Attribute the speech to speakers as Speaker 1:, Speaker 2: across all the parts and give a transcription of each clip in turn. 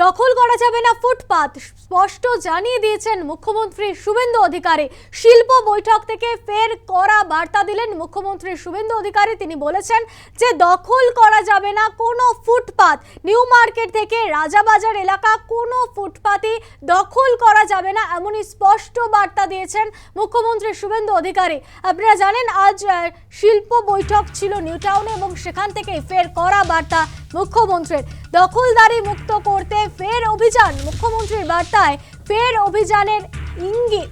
Speaker 1: দখল করা যাবে না ফুটপাত, স্পষ্ট জানিয়ে দিয়েছেন মুখ্যমন্ত্রী শুভেন্দু অধিকারী। শিল্প বৈঠক থেকে ফের কড়া বার্তা দিলেন মুখ্যমন্ত্রী শুভেন্দু অধিকারী। তিনি বলেছেন যে দখল করা যাবে না কোনো ফুটপাত, নিউ মার্কেট থেকে রাজাবাজার এলাকা কোনো ফুটপাতই দখল করা যাবে না, এমনই স্পষ্ট বার্তা দিয়েছেন মুখ্যমন্ত্রী শুভেন্দু অধিকারী। আপনারা জানেন আজ শিল্প বৈঠক ছিল নিউ টাউনে এবং সেখান থেকে ফের কড়া বার্তা মুখ্যমন্ত্রীর। দখলদারি মুক্ত করতে ফের অভিযান, মুখ্যমন্ত্রীর বার্তায় ফের অভিযানের ইঙ্গিত।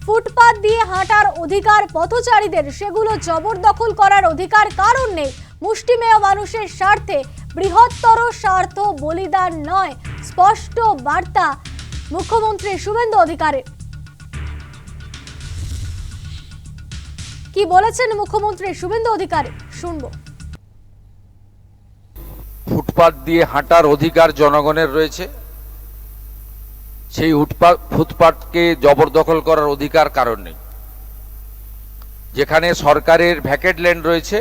Speaker 1: ফুটপাত দিয়ে হাঁটার অধিকার পথচারীদের, সেগুলো জবরদখল করার অধিকার কারণ নেই। মুষ্টিমেয় মানুষের স্বার্থে বৃহত্তর স্বার্থ বলিদান নয়, স্পষ্ট বার্তা মুখ্যমন্ত্রী শুভেন্দু অধিকারী। কি বলেছেন মুখ্যমন্ত্রী শুভেন্দু অধিকারী শুনবো।
Speaker 2: ফুটপাত দিয়ে হাঁটার অধিকার জনগণের রয়েছে, সেই ফুটপাতকে জবরদখল করার অধিকার কারণ নেই। যেখানে সরকারের ভ্যাকেট ল্যান্ড রয়েছে,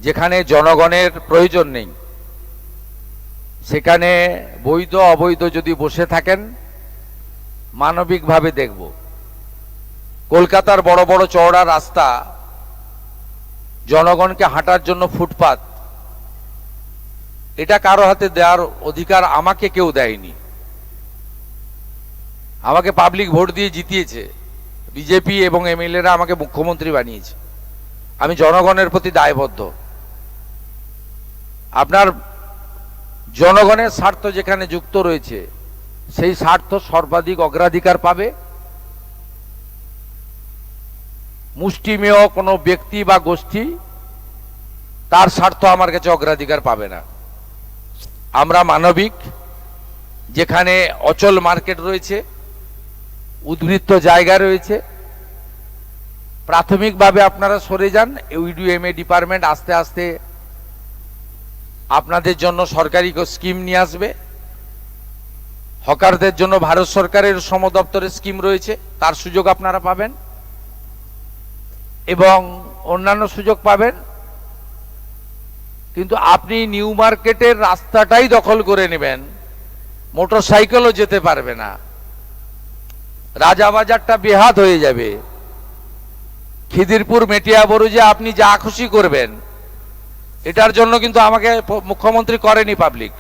Speaker 2: যেখানে জনগণের প্রয়োজন নেই, সেখানে বৈধ অবৈধ যদি বসে থাকেন মানবিকভাবে দেখব। কলকাতার বড় বড় চওড়া রাস্তা, জনগণকে হাঁটার জন্য ফুটপাত, এটা কারো হাতে দেওয়ার অধিকার আমাকে কেউ দেয়নি। আমাকে পাবলিক ভোট দিয়ে জিতিয়েছে, বিজেপি এবং এমএলএরা আমাকে মুখ্যমন্ত্রী বানিয়েছে। আমি জনগণের প্রতি দায়বদ্ধ। আপনার জনগণের স্বার্থ যেখানে যুক্ত রয়েছে, সেই স্বার্থ সর্বাধিক অগ্রাধিকার পাবে। মুষ্টিমেয় কোনো ব্যক্তি বা গোষ্ঠী তার স্বার্থ আমার কাছে অগ্রাধিকার পাবে না। আমরা মানবিক। যেখানে অচল মার্কেট রয়েছে, উদ্বৃত্ত জায়গা রয়েছে, প্রাথমিকভাবে আপনারা সরে যান। ইউডিএমএ ডিপার্টমেন্ট আস্তে আস্তে আপনাদের জন্য সরকারি স্কিম নিয়ে আসবে। হকারদের জন্য ভারত সরকারের শ্রম দপ্তরের স্কিম রয়েছে, তার সুযোগ আপনারা পাবেন এবং অন্যান্য সুযোগ পাবেন। কিন্তু আপনি নিউ মার্কেটের রাস্তাটাই দখল করে নেবেন, মোটরসাইকেলও যেতে পারবে না, রাজাবাজারটা বেহাত হয়ে যাবে, খিদিরপুর মেটিয়াবুরুজে আপনি যা খুশি করবেন, এটার জন্য কিন্তু আমাকে মুখ্যমন্ত্রী করেনি পাবলিক।